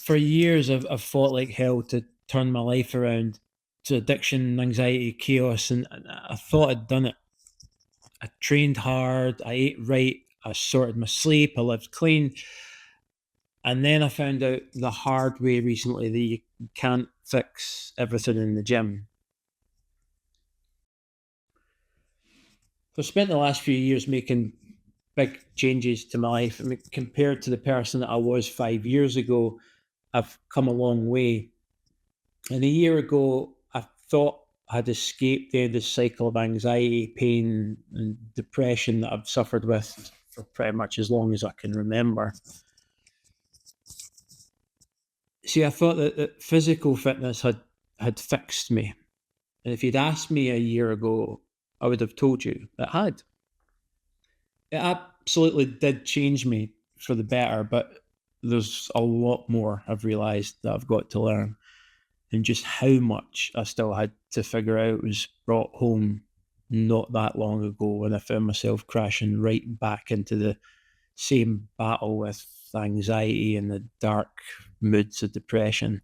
for years I've fought like hell to turn my life around to addiction, anxiety, chaos, and I thought I'd done it. I trained hard, I ate right, I sorted my sleep, I lived clean. And then I found out the hard way recently that you can't fix everything in the gym. So I spent the last few years making big changes to my life. I mean, compared to the person that I was 5 years ago, I've come a long way. And a year ago, I thought I'd escaped the endless cycle of anxiety, pain, and depression that I've suffered with for pretty much as long as I can remember. See, I thought that physical fitness had fixed me. And if you'd asked me a year ago, I would have told you it had. It absolutely did change me for the better, but there's a lot more I've realised that I've got to learn. And just how much I still had to figure out was brought home not that long ago when I found myself crashing right back into the same battle with anxiety and the dark moods of depression.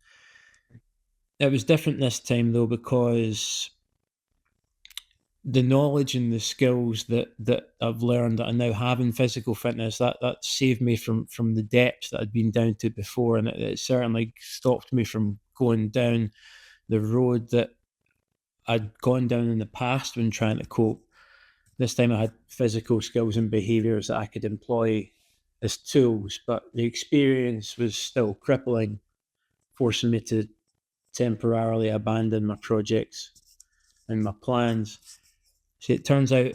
It was different this time though because the knowledge and the skills that I've learned that I now have in physical fitness that saved me from the depths that I'd been down to before, and it certainly stopped me from going down the road that I'd gone down in the past when trying to cope. This time I had physical skills and behaviours that I could employ as tools, but the experience was still crippling, forcing me to temporarily abandon my projects and my plans. See, it turns out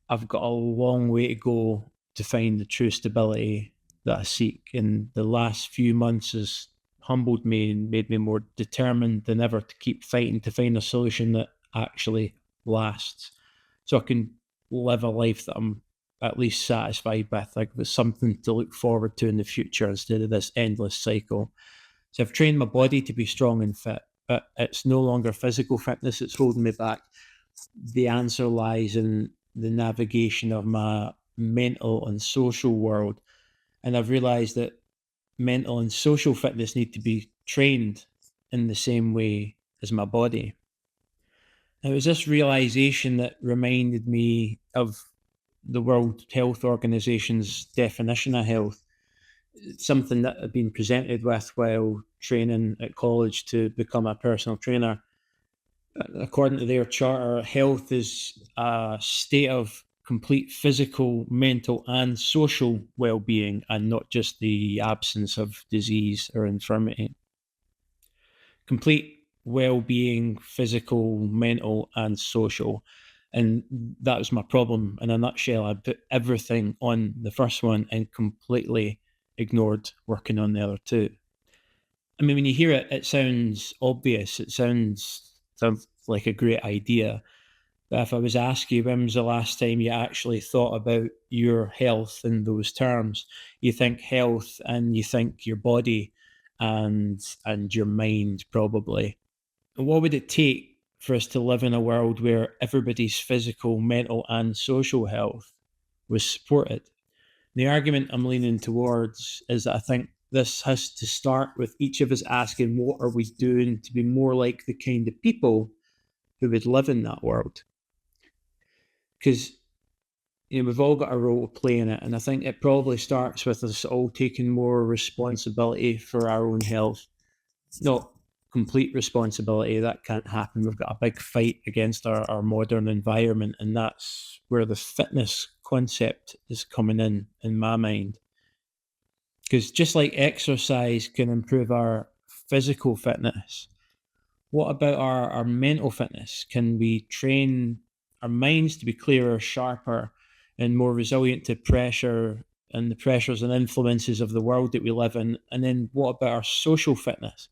I've got a long way to go to find the true stability that I seek, and the last few months has humbled me and made me more determined than ever to keep fighting to find a solution that actually lasts, so I can live a life that I'm at least satisfied with, like with something to look forward to in the future instead of this endless cycle. So I've trained my body to be strong and fit, but it's no longer physical fitness that's holding me back. The answer lies in the navigation of my mental and social world. And I've realized that mental and social fitness need to be trained in the same way as my body. It was this realization that reminded me of the World Health Organization's definition of health. It's something that I've been presented with while training at college to become a personal trainer. According to their charter, health is a state of complete physical, mental, and social well being, and not just the absence of disease or infirmity. Complete well being, physical, mental, and social. And that was my problem in a nutshell. I put everything on the first one and completely ignored working on the other two. I mean, when you hear it, it sounds obvious. It sounds like a great idea. But if I was asking you when was the last time you actually thought about your health in those terms, you think health and you think your body and your mind probably. What would it take for us to live in a world where everybody's physical, mental, and social health was supported? The argument I'm leaning towards is that I think this has to start with each of us asking, what are we doing to be more like the kind of people who would live in that world? Because we've all got a role to play in it, and I think it probably starts with us all taking more responsibility for our own health. Not complete responsibility, that can't happen. We've got a big fight against our modern environment, and that's where the fitness concept is coming in my mind. Because just like exercise can improve our physical fitness, what about our mental fitness? Can we train our minds to be clearer, sharper, and more resilient to pressure and the pressures and influences of the world that we live in? And then what about our social fitness?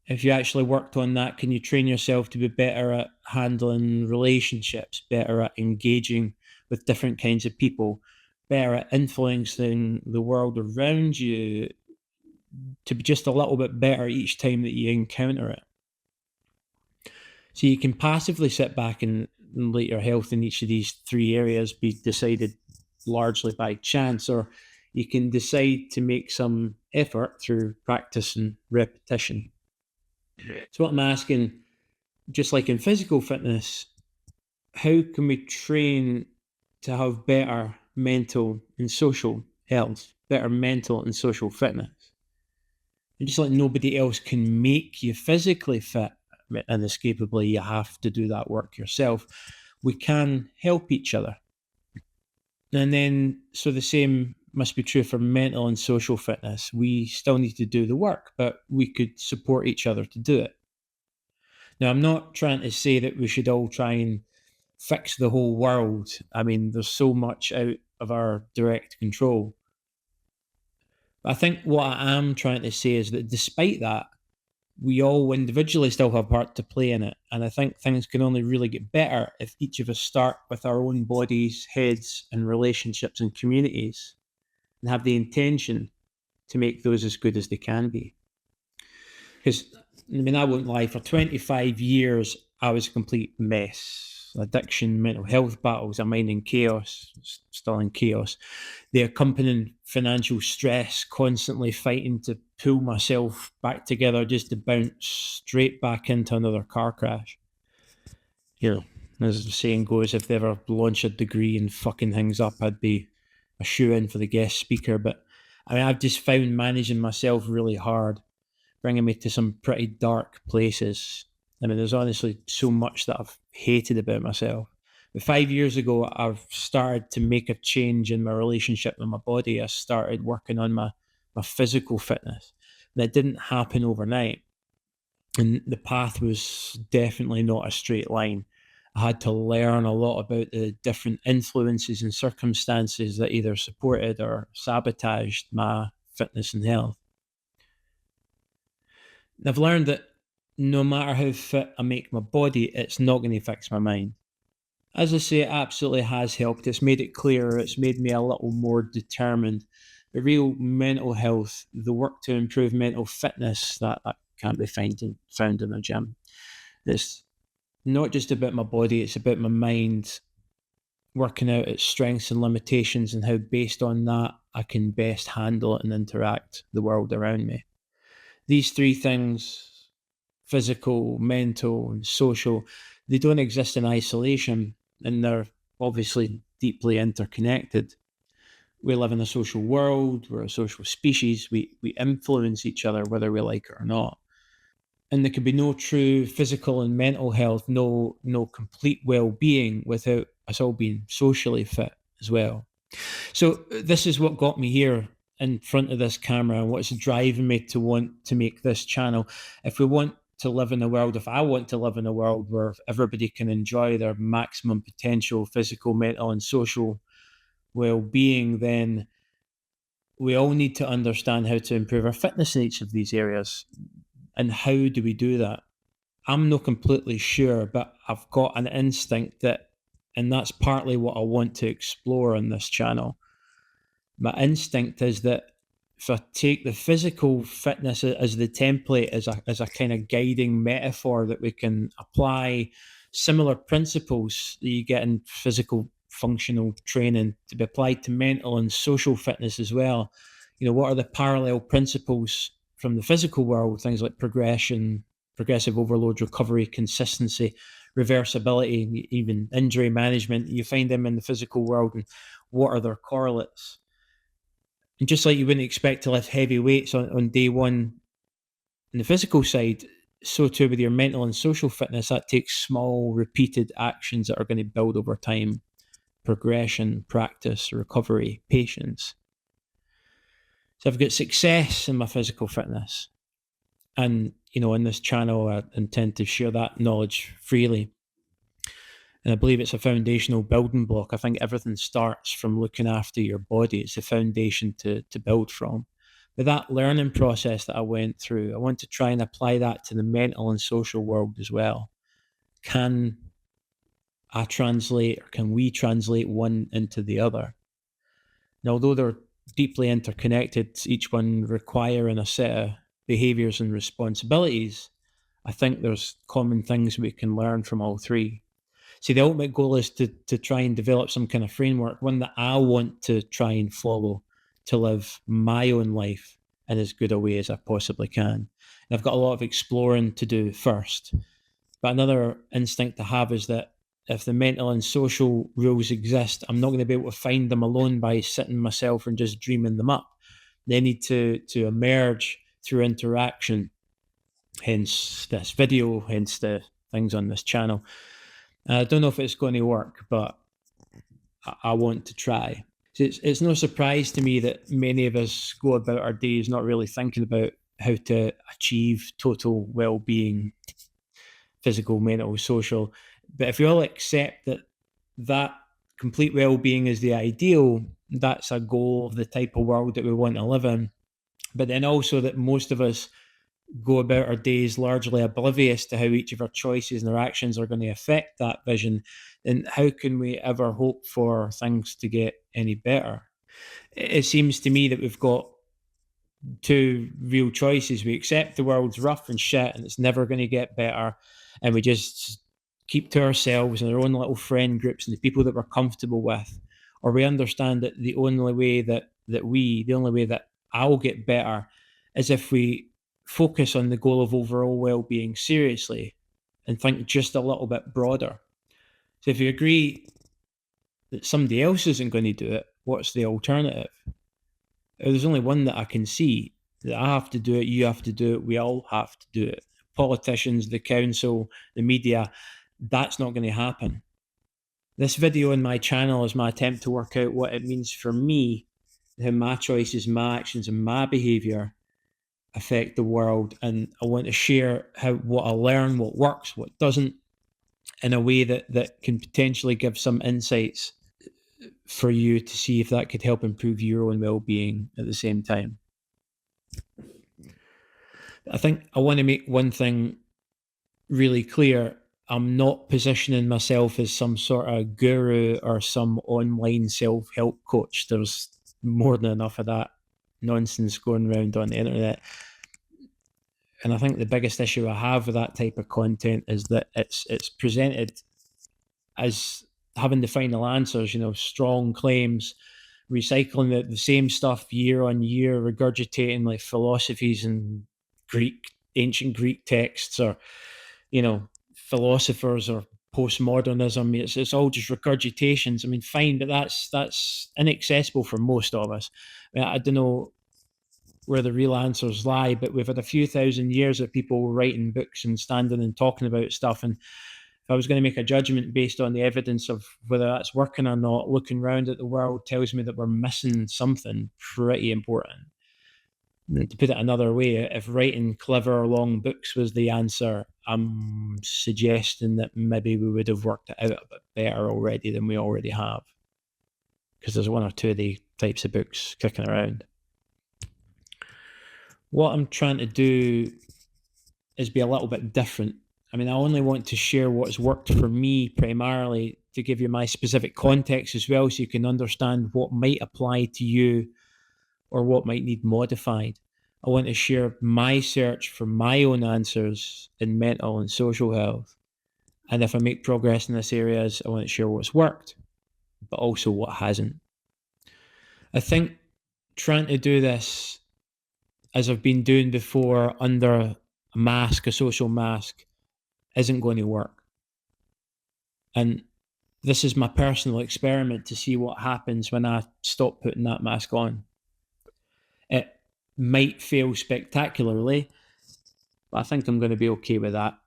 If you actually worked on that, can you train yourself to be better at handling relationships, better at engaging with different kinds of people, better at influencing the world around you to be just a little bit better each time that you encounter it? So you can passively sit back and let your health in each of these three areas be decided largely by chance, or you can decide to make some effort through practice and repetition. So, what I'm asking, just like in physical fitness, how can we train to have better mental and social health, better mental and social fitness? And just like nobody else can make you physically fit, inescapably, you have to do that work yourself. We can help each other. And then, so the same must be true for mental and social fitness. We still need to do the work, but we could support each other to do it. Now, I'm not trying to say that we should all try and fix the whole world. I mean, there's so much out of our direct control. But I think what I am trying to say is that despite that, we all individually still have a part to play in it. And I think things can only really get better if each of us start with our own bodies, heads, and relationships and communities and have the intention to make those as good as they can be. Because, I mean, I won't lie, for 25 years, I was a complete mess. Addiction, mental health battles, a mind in chaos, still in chaos. The accompanying financial stress, constantly fighting to pull myself back together just to bounce straight back into another car crash. You know, as the saying goes, if they ever launch a degree in fucking things up, I'd be a shoe-in for the guest speaker. But I mean, I've just found managing myself really hard, bringing me to some pretty dark places. I mean, there's honestly so much that I've hated about myself. But 5 years ago, I've started to make a change in my relationship with my body. I started working on my physical fitness. That didn't happen overnight. And the path was definitely not a straight line. I had to learn a lot about the different influences and circumstances that either supported or sabotaged my fitness and health. I've learned that no matter how fit I make my body, it's not going to fix my mind. As I say, it absolutely has helped. It's made it clearer. It's made me a little more determined. The real mental health, the work to improve mental fitness, that can't be found in a gym. It's not just about my body, it's about my mind, working out its strengths and limitations and how based on that I can best handle it and interact the world around me. These three things, physical, mental, and social, they don't exist in isolation, and they're obviously deeply interconnected. We live in a social world, we're a social species, we influence each other whether we like it or not. And there can be no true physical and mental health, no complete well-being without us all being socially fit as well. So this is what got me here in front of this camera and what's driving me to want to make this channel. If we want to live in a world, if I want to live in a world where everybody can enjoy their maximum potential, physical, mental, and social well-being, then we all need to understand how to improve our fitness in each of these areas. And how do we do that? I'm not completely sure, but I've got an instinct that, and that's partly what I want to explore on this channel. My instinct is that if I take the physical fitness as the template, as a kind of guiding metaphor, that we can apply similar principles that you get in physical functional training to be applied to mental and social fitness as well. You know, what are the parallel principles from the physical world? Things like progression, progressive overload recovery, consistency, reversibility, even injury management. You find them in the physical world, and what are their correlates? And just like you wouldn't expect to lift heavy weights on day one in the physical side, so too with your mental and social fitness. That takes small, repeated actions that are going to build over time. Progression, practice, recovery, patience. So I've got success in my physical fitness. And, you know, in this channel, I intend to share that knowledge freely. And I believe it's a foundational building block. I think everything starts from looking after your body. It's a foundation to build from. But that learning process that I went through, I want to try and apply that to the mental and social world as well. Can I translate, or can we translate one into the other? Now, although they're deeply interconnected, each one requiring a set of behaviors and responsibilities, I think there's common things we can learn from all three. See, the ultimate goal is to try and develop some kind of framework, one that I want to try and follow, to live my own life in as good a way as I possibly can. And I've got a lot of exploring to do first. But another instinct I have is that if the mental and social rules exist, I'm not going to be able to find them alone by sitting myself and just dreaming them up. They need to emerge through interaction, hence this video, hence the things on this channel. I don't know if it's going to work, but I want to try. So it's no surprise to me that many of us go about our days not really thinking about how to achieve total well-being, physical, mental, social. But if we all accept that complete well-being is the ideal, that's a goal of the type of world that we want to live in. But then also that most of us go about our days largely oblivious to how each of our choices and our actions are going to affect that vision, then how can we ever hope for things to get any better? It seems to me that we've got two real choices. We accept the world's rough and shit and it's never going to get better, and we just keep to ourselves and our own little friend groups and the people that we're comfortable with. Or we understand that the only way that I'll get better is if we focus on the goal of overall well-being seriously and think just a little bit broader. So if you agree that somebody else isn't going to do it, what's the alternative? There's only one that I can see. That I have to do it, you have to do it, we all have to do it. Politicians, the council, the media, that's not going to happen. This video on my channel is my attempt to work out what it means for me, how my choices, my actions, and my behaviour affect the world. And I want to share what I learn, what works, what doesn't, in a way that can potentially give some insights for you to see if that could help improve your own well-being at the same time. I think I want to make one thing really clear. I'm not positioning myself as some sort of guru or some online self-help coach. There's more than enough of that nonsense going around on the internet. And I think the biggest issue I have with that type of content is that it's presented as having the final answers, strong claims, recycling the same stuff year on year, regurgitating like philosophies and ancient Greek texts, or, philosophers, or postmodernism. It's all just regurgitations. I mean, fine, but that's inaccessible for most of us. I don't know where the real answers lie, but we've had a few thousand years of people writing books and standing and talking about stuff. And if I was going to make a judgment based on the evidence of whether that's working or not, looking around at the world tells me that we're missing something pretty important. And to put it another way, if writing clever, long books was the answer, I'm suggesting that maybe we would have worked it out a bit better already than we already have. Because there's one or two of the types of books kicking around. What I'm trying to do is be a little bit different. I mean, I only want to share what's worked for me primarily to give you my specific context as well, so you can understand what might apply to you or what might need modified. I want to share my search for my own answers in mental and social health. And if I make progress in this areas, I want to share what's worked, but also what hasn't. I think trying to do this, as I've been doing before, under a mask, a social mask, isn't going to work. And this is my personal experiment to see what happens when I stop putting that mask on. It might fail spectacularly, but I think I'm going to be okay with that.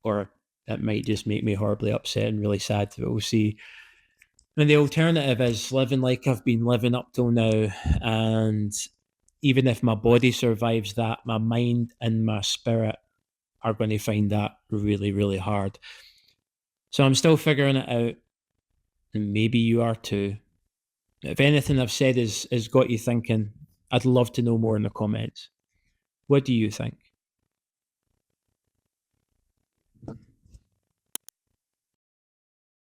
Or it might just make me horribly upset and really sad, but we'll see. And the alternative is living like I've been living up till now, and even if my body survives that, my mind and my spirit are going to find that really, really hard. So I'm still figuring it out, and maybe you are too. If anything I've said has got you thinking, I'd love to know more in the comments. What do you think?